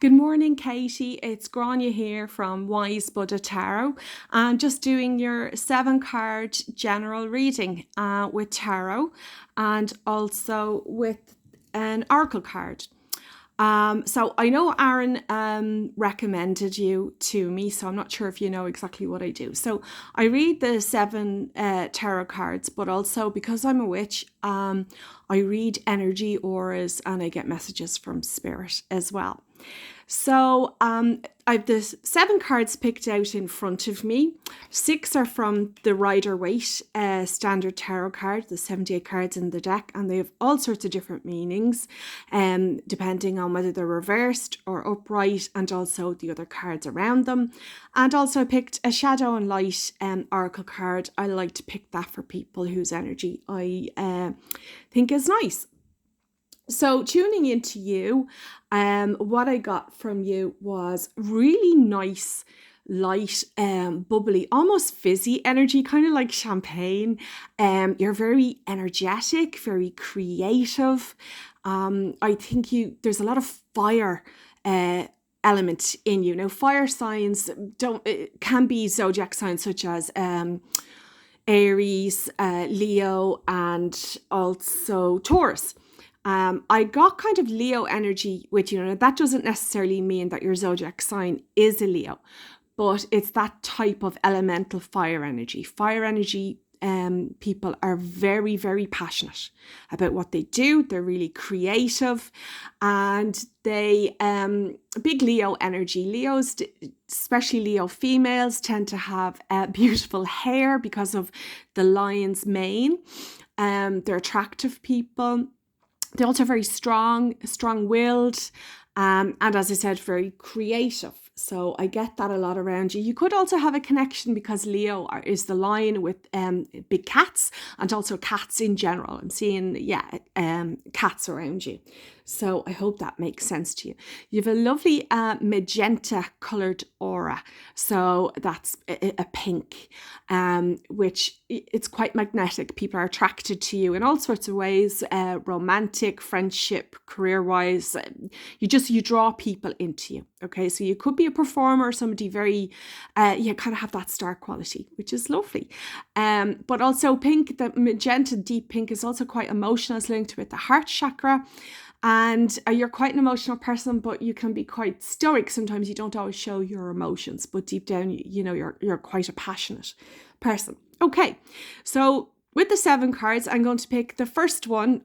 Good morning, Katie. It's Grania here from Wise Buddha Tarot, and just doing your 7 card general reading with tarot and also with an oracle card. So I know Aaron recommended you to me, so I'm not sure if you know exactly what I do. So I read the 7 tarot cards, but also because I'm a witch, I read energy auras and I get messages from spirit as well. So I've the 7 cards picked out in front of me. 6 are from the Rider-Waite standard tarot card, the 78 cards in the deck, and they have all sorts of different meanings, depending on whether they're reversed or upright, and also the other cards around them. And also I picked a Shadow and Light oracle card. I like to pick that for people whose energy I think is nice. So tuning into you, what I got from you was really nice, light, bubbly, almost fizzy energy, kind of like champagne. You're very energetic, very creative. I think there's a lot of fire element in you. Now, fire signs can be zodiac signs such as Aries, Leo, and also Taurus. I got kind of Leo energy with you. Now, that doesn't necessarily mean that your zodiac sign is a Leo, but it's that type of elemental fire energy. Fire energy people are very, very passionate about what they do. They're really creative, and they big Leo energy. Leos, especially Leo females, tend to have beautiful hair because of the lion's mane. They're attractive people. They're also very strong-willed, and as I said, very creative. So I get that a lot around you. You could also have a connection because Leo is the lion with big cats, and also cats in general. I'm seeing, cats around you. So I hope that makes sense to you. You have a lovely magenta coloured aura. So that's a pink, which it's quite magnetic. People are attracted to you in all sorts of ways, romantic, friendship, career-wise. You draw people into you. Okay, so you could be a performer, somebody very, kind of have that star quality, which is lovely. But also pink, the magenta deep pink is also quite emotional. It's linked with the heart chakra. And you're quite an emotional person, but you can be quite stoic. Sometimes you don't always show your emotions, but deep down, you're quite a passionate person. Okay, so with the 7 cards, I'm going to pick the first one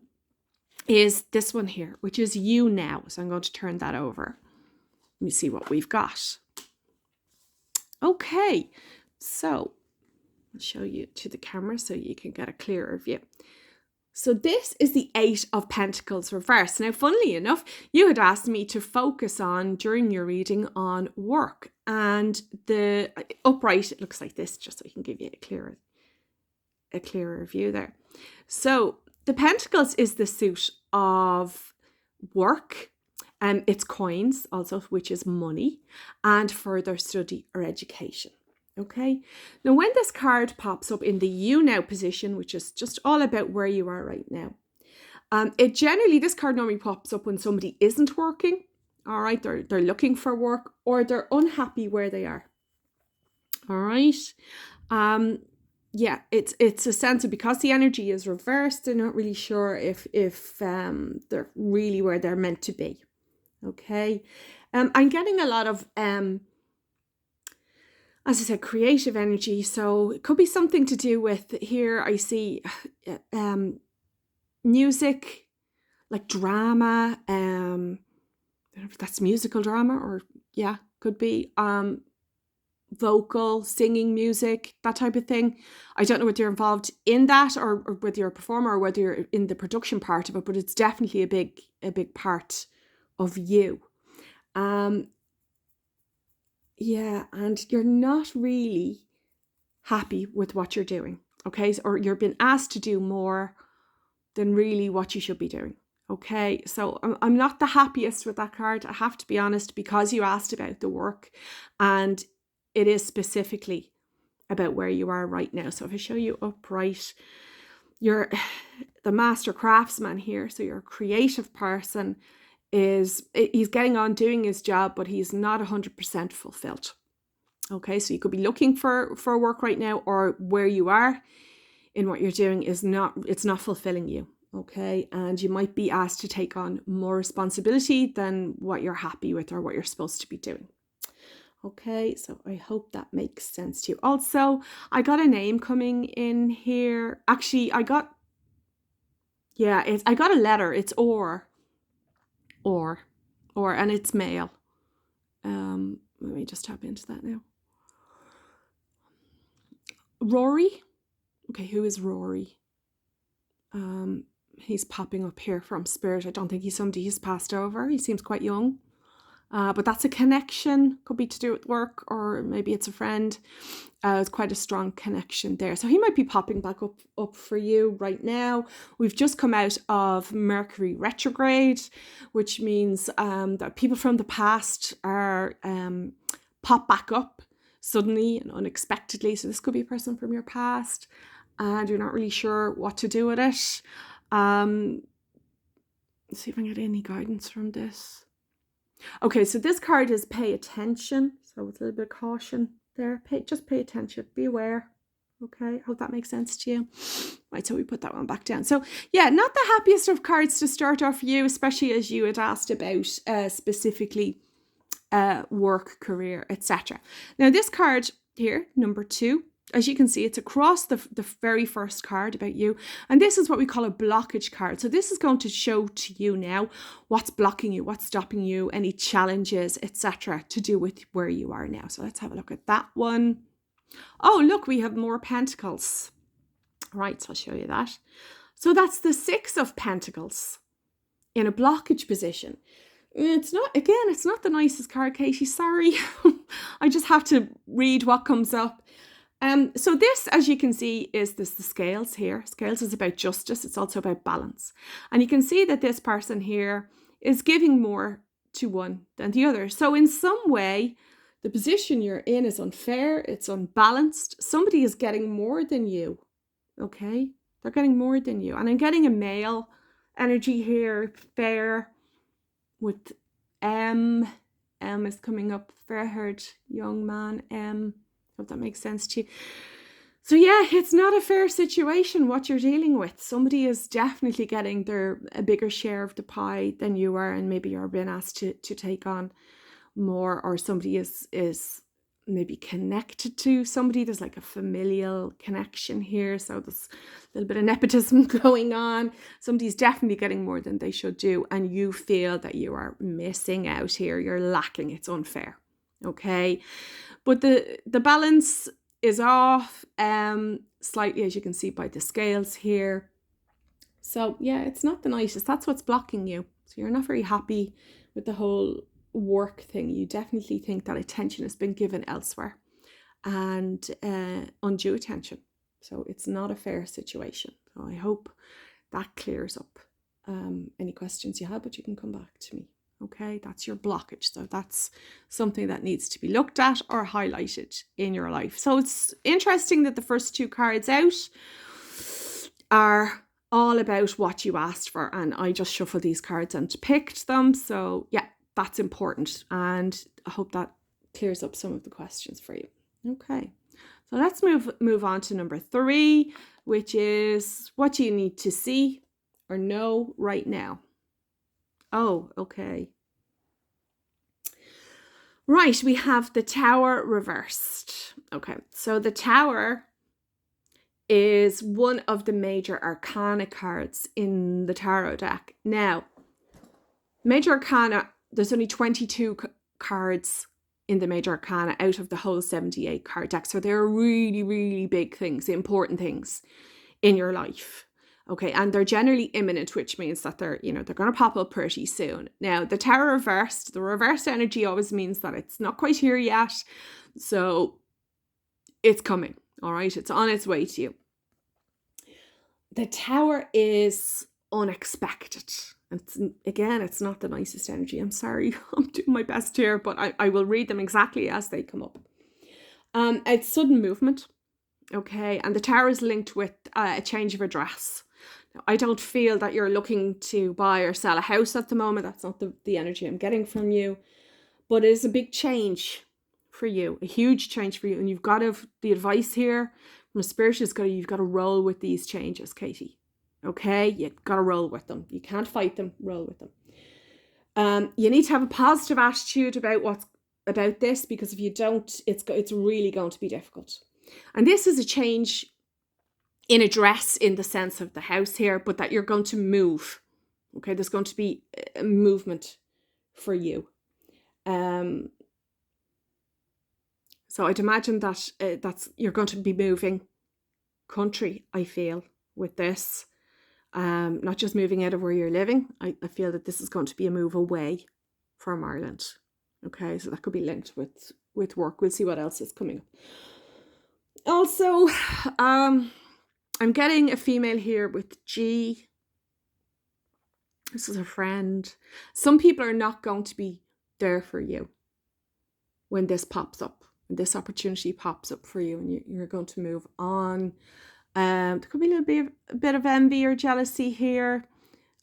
is this one here, which is you now. So I'm going to turn that over. Let me see what we've got. Okay, so I'll show you to the camera so you can get a clearer view. So this is the 8 of Pentacles reversed. Now, funnily enough, you had asked me to focus on, during your reading, on work. And the upright, it looks like this, just so I can give you a clearer view there. So the Pentacles is the suit of work. It's coins also, which is money, and further study or education. Okay, now when this card pops up in the you now position, which is just all about where you are right now, this card normally pops up when somebody isn't working. All right, they're looking for work, or they're unhappy where they are. All right, it's a sense of, because the energy is reversed, they're not really sure if they're really where they're meant to be. Okay, I'm getting a lot of as I said, creative energy. So it could be something to do with, here I see music, like drama. I don't know if that's musical drama, or could be vocal, singing, music, that type of thing. I don't know whether you're involved in that, or whether you're a performer, or whether you're in the production part of it, but it's definitely a big part of you. And you're not really happy with what you're doing, okay? Or you're being asked to do more than really what you should be doing, okay? So I'm not the happiest with that card, I have to be honest, because you asked about the work, and it is specifically about where you are right now. So if I show you upright, you're the master craftsman here, so you're a creative person. he's getting on doing his job, but he's not 100% fulfilled. Okay, so you could be looking for work right now, or where you are in what you're doing it's not fulfilling you. Okay, and you might be asked to take on more responsibility than what you're happy with or what you're supposed to be doing. Okay, so I hope that makes sense to you. Also, I got a name coming in here. Actually, I got a letter. It's or, and it's male. Let me just tap into that now. Rory. Okay, who is Rory? He's popping up here from Spirit. I don't think he's somebody who's passed over. He seems quite young. But that's a connection. Could be to do with work, or maybe it's a friend. It's quite a strong connection there. So he might be popping back up for you right now. We've just come out of Mercury retrograde, which means that people from the past are pop back up suddenly and unexpectedly. So this could be a person from your past, and you're not really sure what to do with it. Let's see if I can get any guidance from this. Okay, so this card is pay attention. So with a little bit of caution there. Just pay attention. Be aware. Okay, hope that makes sense to you. Right, so we put that one back down. So yeah, not the happiest of cards to start off for you, especially as you had asked about specifically work, career, etc. Now this card here, number 2, as you can see, it's across the very first card about you. And this is what we call a blockage card. So this is going to show to you now what's blocking you, what's stopping you, any challenges, etc. to do with where you are now. So let's have a look at that one. Oh, look, we have more pentacles. Right, so I'll show you that. So that's the 6 of Pentacles in a blockage position. It's not the nicest card, Katie. Sorry. I just have to read what comes up. So this, as you can see, is the scales here. Scales is about justice. It's also about balance. And you can see that this person here is giving more to one than the other. So in some way, the position you're in is unfair. It's unbalanced. Somebody is getting more than you. Okay? They're getting more than you. And I'm getting a male energy here, fair, with M. M is coming up, fair-haired young man, M. Hope that makes sense to you. So yeah, it's not a fair situation what you're dealing with. Somebody is definitely getting a bigger share of the pie than you are, and maybe you're being asked to take on more, or somebody is maybe connected to somebody. There's like a familial connection here, so there's a little bit of nepotism going on. Somebody's definitely getting more than they should do, and you feel that you are missing out here. You're lacking. It's unfair. Okay, but the balance is off slightly, as you can see by the scales here. So yeah, it's not the nicest. That's what's blocking you. So you're not very happy with the whole work thing. You definitely think that attention has been given elsewhere, and undue attention. So it's not a fair situation. So I hope that clears up any questions you have, but you can come back to me. Okay, that's your blockage. So that's something that needs to be looked at or highlighted in your life. So it's interesting that the first 2 cards out are all about what you asked for, and I just shuffled these cards and picked them. So yeah, that's important, and I hope that clears up some of the questions for you. Okay, so let's move on to number 3, which is what do you need to see or know right now? Oh, okay. Right, we have the Tower reversed. Okay, so the Tower is one of the major arcana cards in the tarot deck. Now, major arcana, there's only 22 cards in the major arcana out of the whole 78 card deck. So they're really, really big things, important things in your life. Okay, and they're generally imminent, which means that they're going to pop up pretty soon. Now, the Tower reversed, the reversed energy always means that it's not quite here yet. So it's coming, all right? It's on its way to you. The Tower is unexpected. It's not the nicest energy. I'm sorry, I'm doing my best here, but I will read them exactly as they come up. It's sudden movement, okay? And the Tower is linked with a change of address. I don't feel that you're looking to buy or sell a house at the moment. That's not the energy I'm getting from you. But it is a big change for you, a huge change for you. And you've got to, the advice here from Spirit is you've got to roll with these changes, Katie. Okay? You've got to roll with them. You can't fight them, roll with them. You need to have a positive attitude about this, because if you don't, it's really going to be difficult. And this is a change in address in the sense of the house here, but that you're going to move. Okay, there's going to be a movement for you. So I'd imagine that that's you're going to be moving country, I feel, with this. Not just moving out of where you're living. I feel that this is going to be a move away from Ireland. Okay, so that could be linked with work. We'll see what else is coming up. Also, I'm getting a female here with G. This is a friend. Some people are not going to be there for you when this pops up, when this opportunity pops up for you, and you're going to move on. There could be a bit of envy or jealousy here.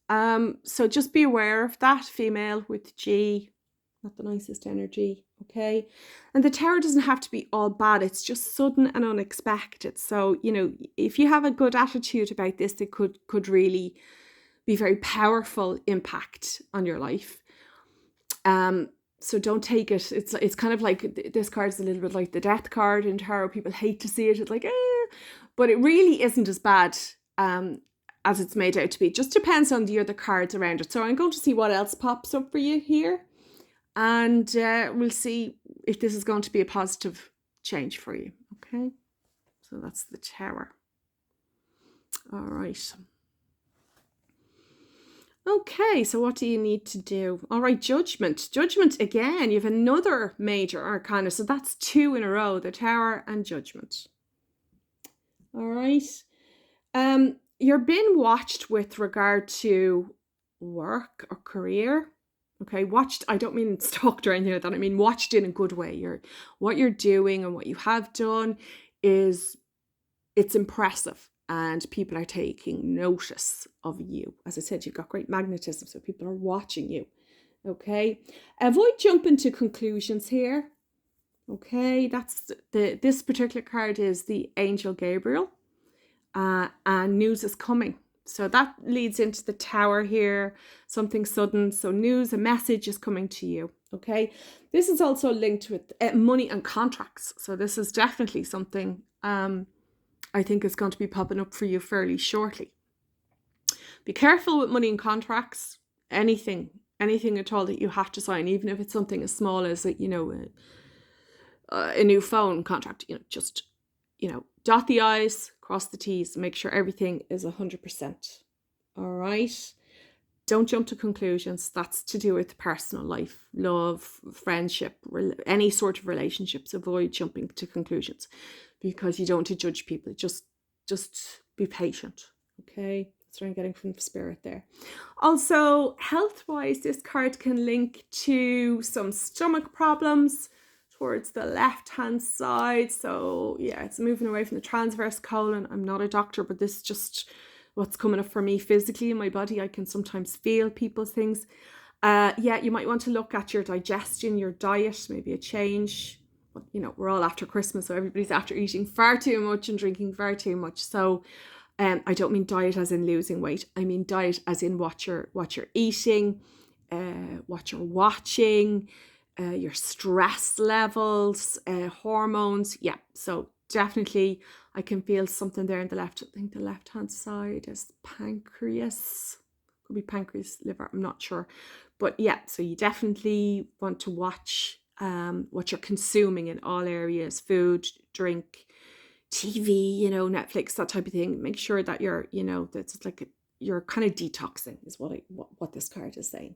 So just be aware of that, female with G. Not the nicest energy, okay? And the Tower doesn't have to be all bad. It's just sudden and unexpected. So, if you have a good attitude about this, it could really be very powerful impact on your life. So don't take it. It's kind of like, this card is a little bit like the Death card in tarot. People hate to see it. It's like, but it really isn't as bad as it's made out to be. It just depends on the other cards around it. So I'm going to see what else pops up for you here. And we'll see if this is going to be a positive change for you. Okay. So that's the Tower. All right. Okay, so what do you need to do? All right, Judgment. Judgment, again, you have another major arcana. So that's 2 in a row, the Tower and Judgment. All right. You're being watched with regard to work or career. Okay, watched, I don't mean stalked or anything like that. I mean watched in a good way. What you're doing and what you have done it's impressive. And people are taking notice of you. As I said, you've got great magnetism, so people are watching you. Okay. Avoid jumping to conclusions here. Okay. That's this particular card is the Angel Gabriel. And news is coming. So that leads into the Tower here. Something sudden. So news, a message is coming to you. Okay. This is also linked with money and contracts. So this is definitely something I think it's going to be popping up for you fairly shortly. Be careful with money and contracts. Anything at all that you have to sign, even if it's something as small as a new phone contract. Just dot the I's, cross the T's, make sure everything is 100%. All right. Don't jump to conclusions. That's to do with personal life, love, friendship, any sort of relationships. Avoid jumping to conclusions because you don't want to judge people. Just be patient. Okay. That's what I'm getting from the Spirit there. Also, health-wise, this card can link to some stomach problems towards the left-hand side. So yeah, it's moving away from the transverse colon. I'm not a doctor, but this is just what's coming up for me physically in my body. I can sometimes feel people's things. Yeah, you might want to look at your digestion, your diet, maybe a change. We're all after Christmas, so everybody's after eating far too much and drinking far too much. So I don't mean diet as in losing weight. I mean diet as in what you're eating, what you're watching, your stress levels, hormones. Yeah, so definitely I can feel something there in the left. I think the left-hand side is pancreas. Could be pancreas, liver, I'm not sure. But yeah, so you definitely want to watch what you're consuming in all areas, food, drink, TV, Netflix, that type of thing. Make sure that you're, that's like you're kind of detoxing is what this card is saying.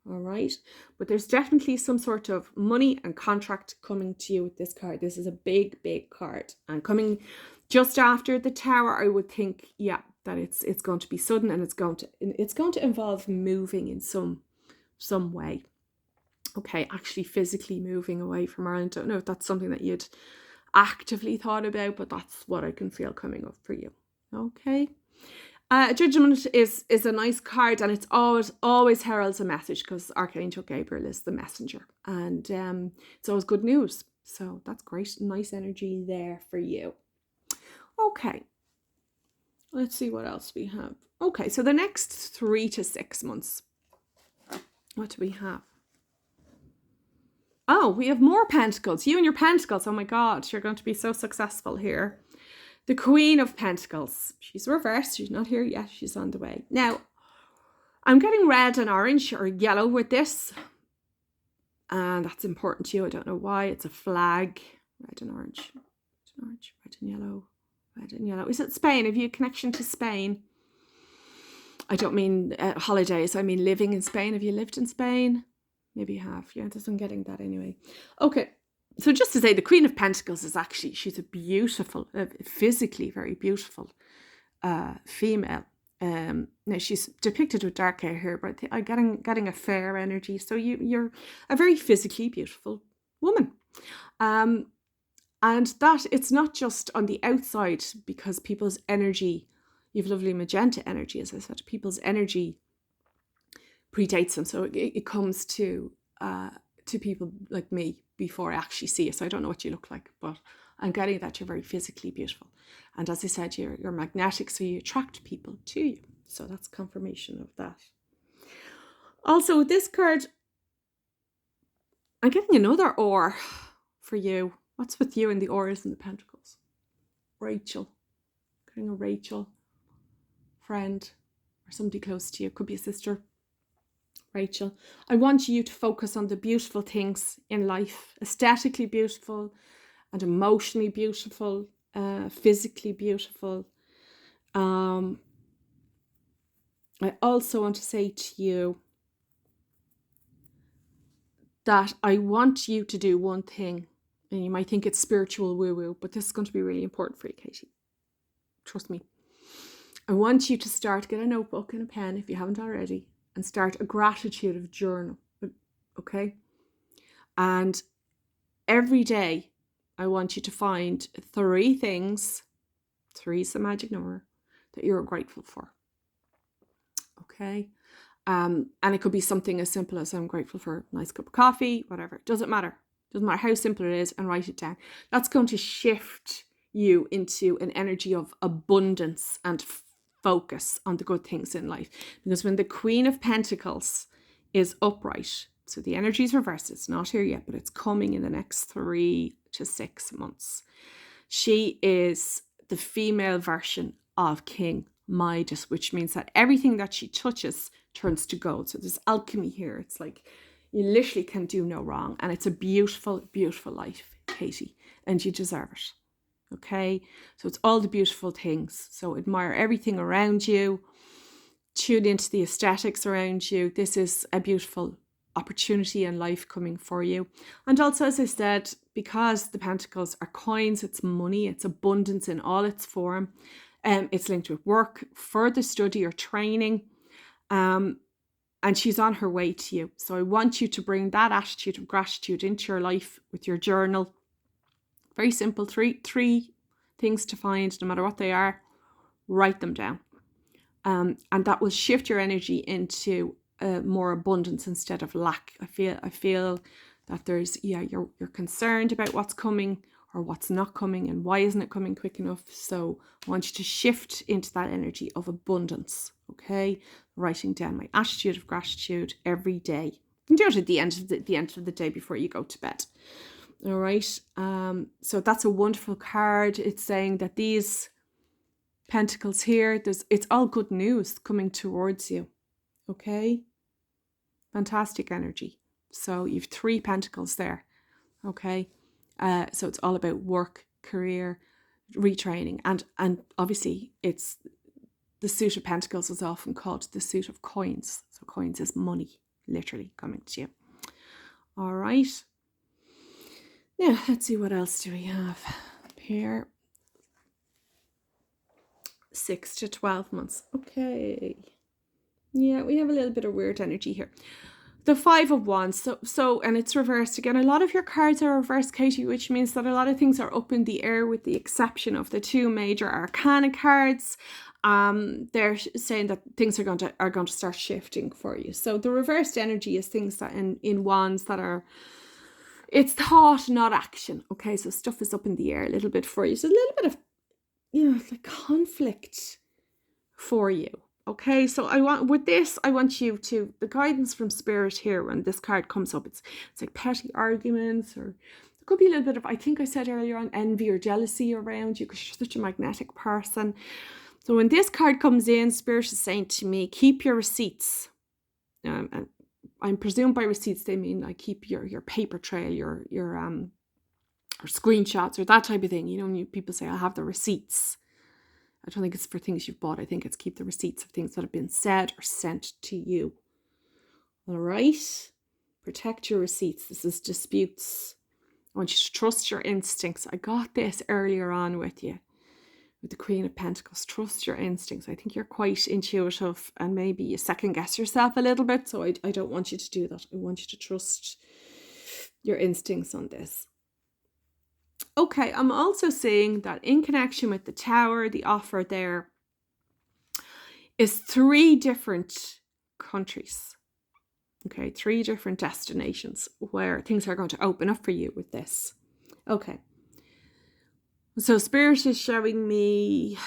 All right. But there's definitely some sort of money and contract coming to you with this card. This is a big, big card. And coming just after the Tower, I would think, yeah, that it's going to be sudden and it's going to involve moving in some way. Okay, actually physically moving away from Ireland. Don't know if that's something that you'd actively thought about, but that's what I can feel coming up for you. Okay. Judgment is a nice card, and it's always heralds a message, because Archangel Gabriel is the messenger, and it's always good news. So that's great. Nice energy there for you. Okay, let's see what else we have. Okay, so the next 3 to 6 months, what do we have? Oh, we have more pentacles. You and your pentacles. Oh my God, you're going to be so successful here. The Queen of Pentacles. She's reversed. She's not here yet. She's on the way. Now, I'm getting red and orange or yellow with this. And that's important to you. I don't know why. It's a flag. Red and orange. Red and orange. Red and yellow. Red and yellow. Is it Spain? Have you a connection to Spain? I don't mean holidays. I mean living in Spain. Have you lived in Spain? Maybe you have. Yeah, I'm getting that anyway. Okay. So just to say, the Queen of Pentacles is actually, she's a beautiful, physically very beautiful female. Now she's depicted with dark hair here, but I'm getting a fair energy. So you're a very physically beautiful woman. And that it's not just on the outside, because people's energy, you have lovely magenta energy, as I said, people's energy predates them. So it comes to people like me before I actually see you. So I don't know what you look like, but I'm getting that you're very physically beautiful. And as I said, you're magnetic, so you attract people to you. So that's confirmation of that. Also, with this card, I'm getting another or for you. What's with you and the Ors and the Pentacles? Rachel. Getting a Rachel friend or somebody close to you. Could be a sister. Rachel, I want you to focus on the beautiful things in life, aesthetically beautiful and emotionally beautiful, physically beautiful. I also want to say to you that I want you to do one thing, and you might think it's spiritual woo-woo, but this is going to be really important for you, Katie. Trust me. I want you to start, get a notebook and a pen if you haven't already, and start a gratitude journal, okay? And every day, I want you to find 3 things, 3 is the magic number, that you're grateful for, okay? And it could be something as simple as I'm grateful for a nice cup of coffee, whatever. It doesn't matter. Doesn't matter how simple it is, and write it down. That's going to shift you into an energy of abundance and focus on the good things in life. Because when the Queen of Pentacles is upright, so the energy is reversed, it's not here yet, but it's coming in the next 3 to 6 months. She is the female version of King Midas, which means that everything that she touches turns to gold. So there's alchemy here. It's like you literally can do no wrong. And it's a beautiful, beautiful life, Katie, and you deserve it. Okay, so it's all the beautiful things. So admire everything around you, tune into the aesthetics around you. This is a beautiful opportunity in life coming for you. And also, as I said, because the Pentacles are coins, it's money, it's abundance in all its form. It's linked with work, further study or training. And she's on her way to you. So I want you to bring that attitude of gratitude into your life with your journal. Very simple, three things to find, no matter what they are, write them down. And that will shift your energy into more abundance instead of lack. I feel that there's, you're concerned about what's coming or what's not coming and why isn't it coming quick enough. So I want you to shift into that energy of abundance, okay? Writing down my attitude of gratitude every day. You can do it at the end of the day before you go to bed. All right. So that's a wonderful card. It's saying that these pentacles here, it's all good news coming towards you. Okay. Fantastic energy. So you've 3 pentacles there. Okay. So it's all about work, career, retraining, and obviously it's the suit of pentacles is often called the suit of coins. So coins is money, literally coming to you. All right. Now, let's see, what else do we have here? 6 to 12 months. Okay. Yeah, we have a little bit of weird energy here. The 5 of Wands. So, and it's reversed again. A lot of your cards are reversed, Katie, which means that a lot of things are up in the air with the exception of the 2 major arcana cards. they're saying that things are going to start shifting for you. So the reversed energy is things that in wands that are, it's thought, not action. Okay, so stuff is up in the air a little bit for you. So a little bit of, like conflict for you. Okay, so I want you to, the guidance from spirit here when this card comes up, it's like petty arguments, or there could be a little bit of, I think I said earlier on, envy or jealousy around you because you're such a magnetic person. So when this card comes in, spirit is saying to me, keep your receipts. And I'm presumed by receipts they mean like keep your paper trail, your or screenshots or that type of thing. When people say I have the receipts, I don't think it's for things you've bought. I think it's keep the receipts of things that have been said or sent to you. All right. Protect your receipts. This is disputes. I want you to trust your instincts. I got this earlier on with you, with the Queen of Pentacles. Trust your instincts. I think you're quite intuitive and maybe you second guess yourself a little bit. So I don't want you to do that. I want you to trust your instincts on this. Okay, I'm also seeing that in connection with the Tower, the offer there is 3 different countries. Okay, 3 different destinations where things are going to open up for you with this. Okay. So Spirit is showing me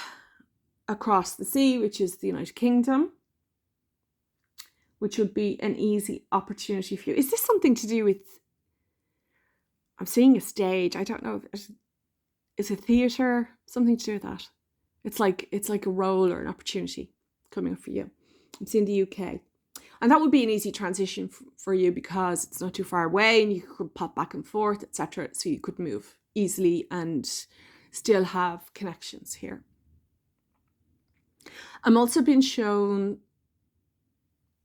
across the sea, which is the United Kingdom, which would be an easy opportunity for you. Is this something to do with, I'm seeing a stage. I don't know if it's a theatre, something to do with that. It's like a role or an opportunity coming up for you. I'm seeing the UK. And that would be an easy transition for you because it's not too far away and you could pop back and forth, etc. So you could move easily and still have connections here. I'm also being shown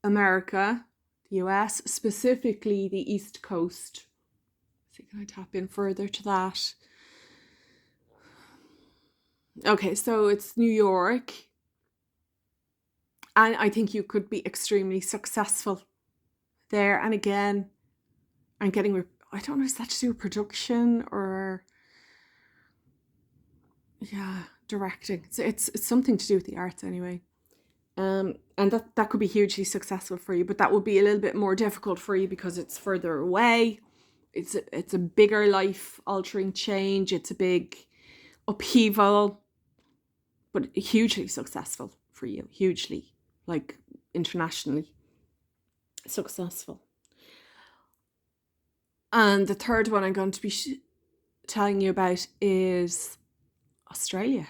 America, the US, specifically the East Coast. So can I tap in further to that? Okay, so it's New York. And I think you could be extremely successful there. And again, I'm getting, I don't know, is that to do with production or, directing? So it's something to do with the arts anyway. And that could be hugely successful for you, but that would be a little bit more difficult for you because it's further away. It's a bigger life-altering change. It's a big upheaval, but hugely successful for you, hugely, like internationally successful. And the third one I'm going to be telling you about is Australia.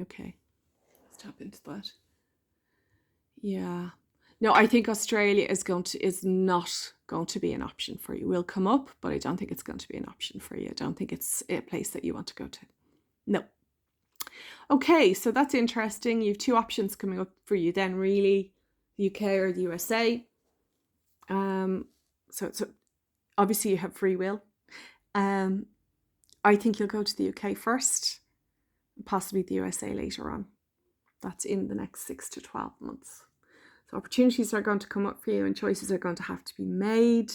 Okay, let's tap into that. Yeah. No, I think Australia is not going to be an option for you. Will come up, but I don't think it's going to be an option for you. I don't think it's a place that you want to go to. No. Okay, so that's interesting. You have 2 options coming up for you then, really, the UK or the USA. So obviously you have free will. I think you'll go to the UK first, possibly the USA later on. That's in the next 6 to 12 months. So opportunities are going to come up for you and choices are going to have to be made.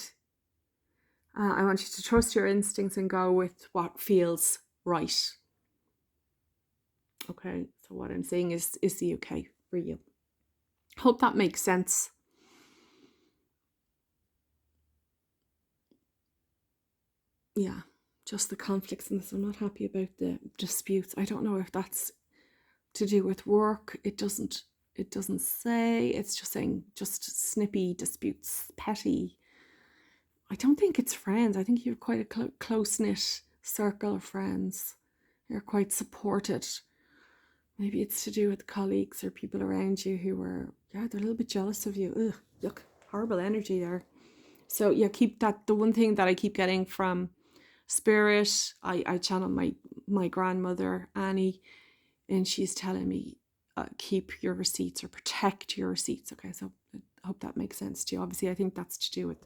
I want you to trust your instincts and go with what feels right. Okay, so what I'm saying is the UK for you. Hope that makes sense. Yeah, just the conflicts in this. I'm not happy about the disputes. I don't know if that's to do with work. It doesn't say. It's just saying just snippy disputes, petty. I don't think it's friends. I think you're quite a close-knit circle of friends. You're quite supported. Maybe it's to do with colleagues or people around you who are, they're a little bit jealous of you. Ugh, look, horrible energy there. So yeah, keep that. The one thing that I keep getting from Spirit, I channel my grandmother, Annie, and she's telling me, keep your receipts or protect your receipts. Okay, so I hope that makes sense to you. Obviously, I think that's to do with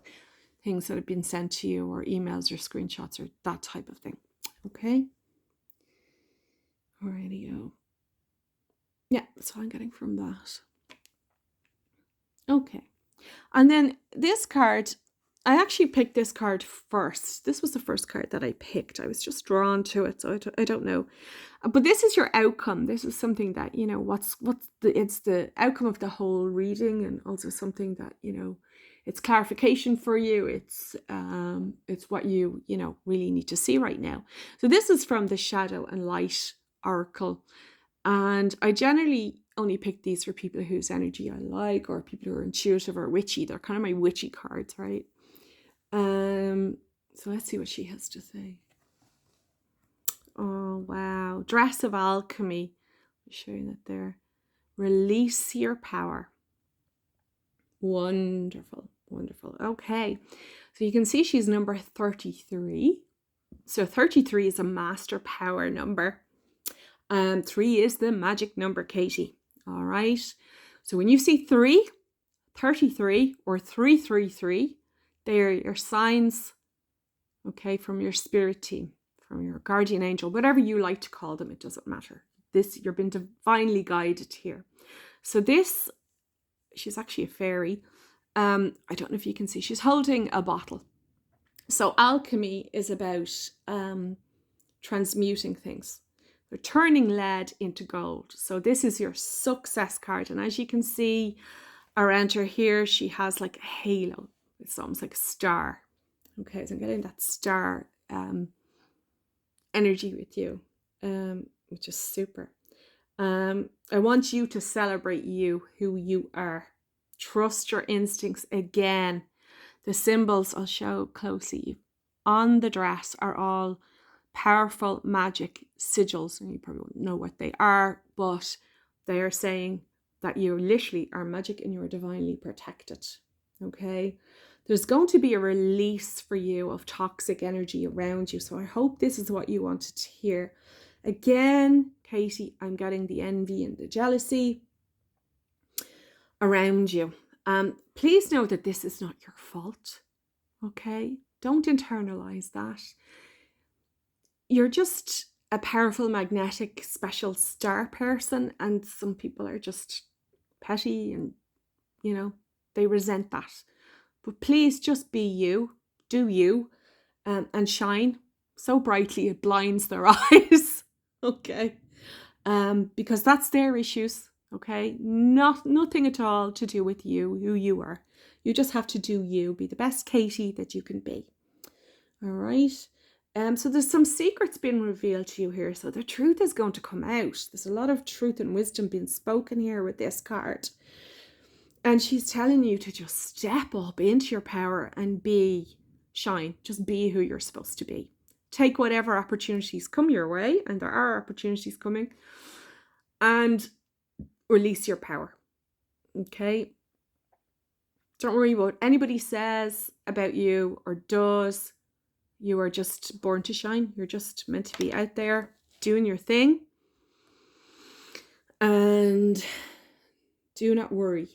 things that have been sent to you or emails or screenshots or that type of thing. Okay. Alrighty. Yeah, that's what I'm getting from that. Okay. And then this card I actually picked this card first. This was the first card that I picked. I was just drawn to it, so I don't know. But this is your outcome. This is something that, it's the outcome of the whole reading, and also something that, it's clarification for you. It's what you really need to see right now. So this is from the Shadow and Light Oracle. And I generally only pick these for people whose energy I like, or people who are intuitive or witchy. They're kind of my witchy cards, right? So let's see what she has to say. Oh, wow. Dress of Alchemy. I'm showing it there. Release your power. Wonderful, wonderful. Okay. So you can see she's number 33. So 33 is a master power number. 3 is the magic number, Katie. All right. So when you see 3, 33, or 333, they are your signs, okay, from your spirit team, from your guardian angel, whatever you like to call them, it doesn't matter. You're being divinely guided here. So this, she's actually a fairy. I don't know if you can see, she's holding a bottle. So alchemy is about transmuting things. They're turning lead into gold. So this is your success card. And as you can see around her here, she has like a halo. It's almost like a star. Okay, so I'm getting that star energy with you, which is super. I want you to celebrate you, who you are. Trust your instincts again. The symbols I'll show closely on the dress are all powerful magic sigils, and you probably won't know what they are, but they are saying that you literally are magic and you're divinely protected. Okay, there's going to be a release for you of toxic energy around you, so I hope this is what you wanted to hear. Again, Katie, I'm getting the envy and the jealousy around you. Please know that this is not your fault. Okay, don't internalize that. You're just a powerful, magnetic, special star person, and some people are just petty and, they resent that. But please just be you, do you, and shine so brightly it blinds their eyes, okay? Because that's their issues, okay? Nothing at all to do with you, who you are. You just have to do you, be the best Katie that you can be, all right? So there's some secrets being revealed to you here. So the truth is going to come out. There's a lot of truth and wisdom being spoken here with this card. And she's telling you to just step up into your power and shine. Just be who you're supposed to be. Take whatever opportunities come your way, and there are opportunities coming, and release your power. Okay? Don't worry about what anybody says about you or does. You are just born to shine. You're just meant to be out there doing your thing. And do not worry.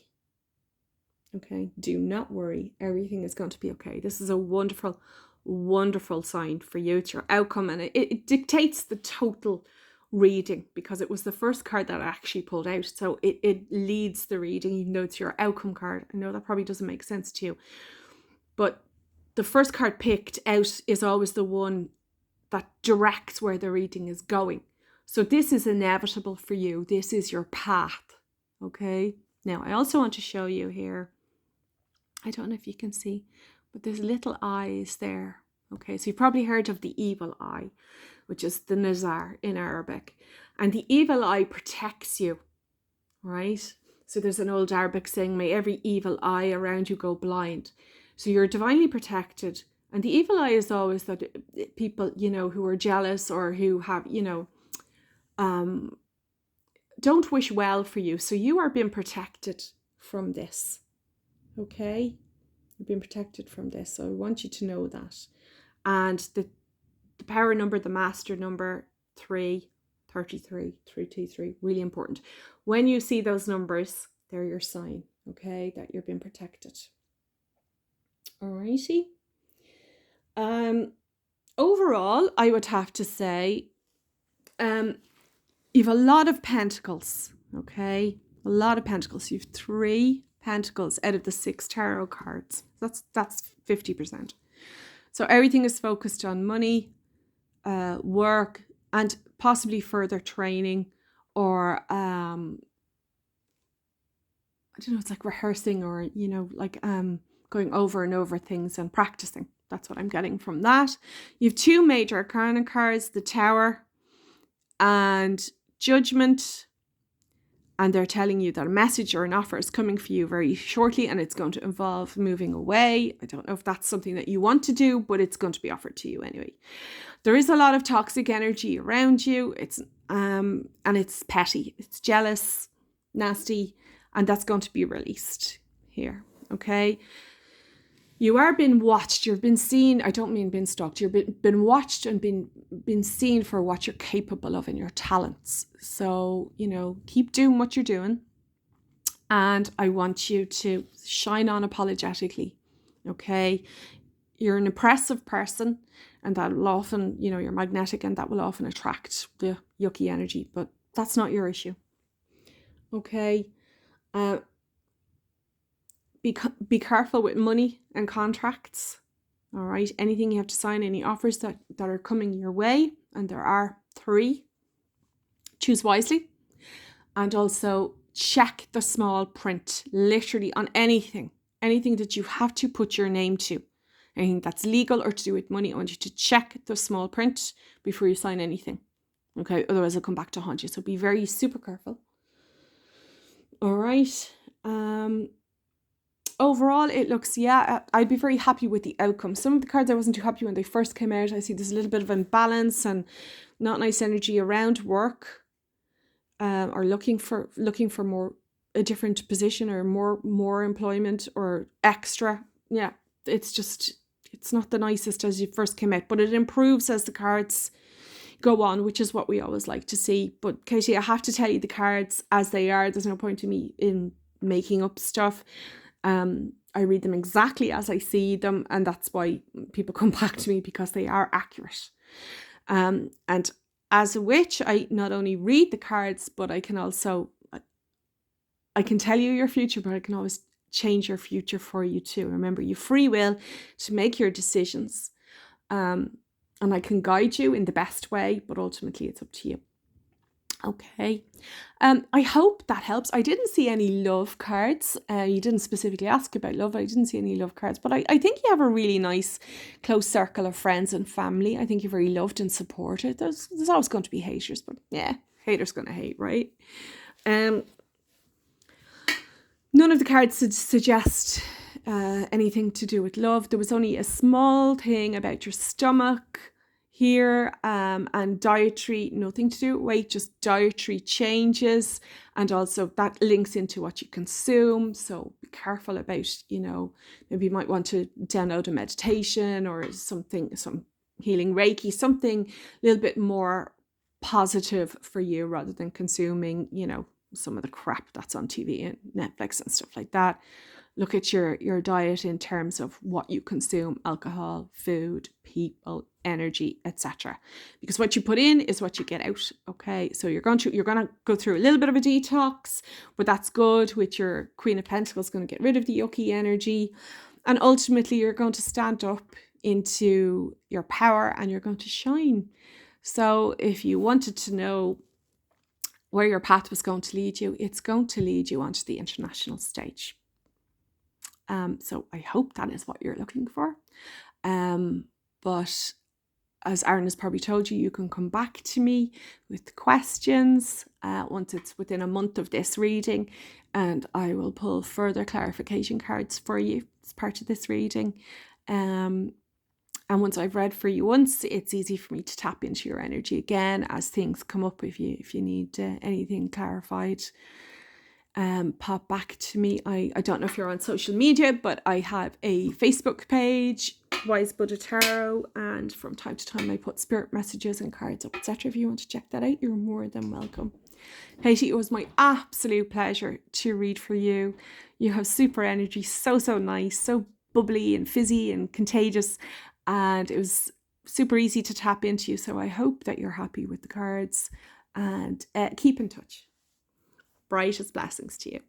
Okay, do not worry. Everything is going to be okay. This is a wonderful, wonderful sign for you. It's your outcome, and it dictates the total reading, because it was the first card that I actually pulled out. So it leads the reading, even though it's your outcome card. I know that probably doesn't make sense to you, but the first card picked out is always the one that directs where the reading is going. So this is inevitable for you. This is your path. Okay. Now, I also want to show you here, I don't know if you can see, but there's little eyes there. Okay, so you've probably heard of the evil eye, which is the Nazar in Arabic. And the evil eye protects you, right? So there's an old Arabic saying, may every evil eye around you go blind. So you're divinely protected. And the evil eye is always that people, who are jealous or who have, don't wish well for you. So you are being protected from this. Okay? You've been protected from this. So I want you to know that. And the power number, the master number, 333, really important. When you see those numbers, they're your sign, okay, that you're being protected. Alrighty. Overall, I would have to say, you've a lot of pentacles, okay? A lot of pentacles. You've 3 Pentacles out of the 6 tarot cards. That's 50%. So everything is focused on money, work, and possibly further training, or I don't know, it's like rehearsing, or like going over and over things and practicing. That's what I'm getting from that. You have 2 major arcana cards, the Tower and Judgment. And they're telling you that a message or an offer is coming for you very shortly, and it's going to involve moving away. I don't know if that's something that you want to do, but it's going to be offered to you anyway. There is a lot of toxic energy around you. It's and it's petty, it's jealous, nasty, and that's going to be released here. Okay. You are being watched, you've been seen. I don't mean been stalked. You've been watched and been seen for what you're capable of and your talents. So, keep doing what you're doing. And I want you to shine on apologetically. Okay? You're an impressive person, and that will often, you're magnetic, and that will often attract the yucky energy, but that's not your issue. Okay? Be careful with money and contracts. All right. Anything you have to sign, any offers that are coming your way, and there are 3, choose wisely. And also check the small print, literally on anything that you have to put your name to, anything that's legal or to do with money. I want you to check the small print before you sign anything. Okay. Otherwise it'll come back to haunt you. So be very super careful. All right. Overall, it looks, I'd be very happy with the outcome. Some of the cards I wasn't too happy when they first came out. I see there's a little bit of imbalance and not nice energy around work, or looking for a different position, or more employment, or extra. Yeah, it's not the nicest as you first came out, but it improves as the cards go on, which is what we always like to see. But Katie, I have to tell you the cards as they are. There's no point to me in making up stuff. I read them exactly as I see them, and that's why people come back to me, because they are accurate. And as a witch, I not only read the cards, but I can tell you your future, but I can always change your future for you too. Remember, you have free will to make your decisions. And I can guide you in the best way, but ultimately it's up to you. Okay. I hope that helps. I didn't see any love cards. You didn't specifically ask about love. I didn't see any love cards, but I think you have a really nice close circle of friends and family. I think you're very loved and supported. There's always going to be haters, but yeah, haters going to hate, right? None of the cards suggest anything to do with love. There was only a small thing about your stomach here, and dietary, nothing to do with weight, just dietary changes, and also that links into what you consume. So be careful about, maybe you might want to download a meditation or some healing Reiki, something a little bit more positive for you, rather than consuming, some of the crap that's on TV and Netflix and stuff like that. Look at your diet in terms of what you consume: alcohol, food, people, energy, etc. Because what you put in is what you get out. Okay, so you're going to go through a little bit of a detox, but that's good. With your Queen of Pentacles, going to get rid of the yucky energy, and ultimately you're going to stand up into your power and you're going to shine. So if you wanted to know where your path was going to lead you, it's going to lead you onto the international stage. So I hope that is what you're looking for. But as Aaron has probably told you, you can come back to me with questions once it's within a month of this reading, and I will pull further clarification cards for you as part of this reading. And once I've read for you once, it's easy for me to tap into your energy again as things come up. If you need anything clarified, pop back to me. I don't know if you're on social media, but I have a Facebook page, Wise Buddha Tarot, and from time to time I put spirit messages and cards up, etc. If you want to check that out, you're more than welcome. Katie, it was my absolute pleasure to read for you. You have super energy, so nice, so bubbly and fizzy and contagious, and it was super easy to tap into you. So I hope that you're happy with the cards, and keep in touch. Brightest blessings to you.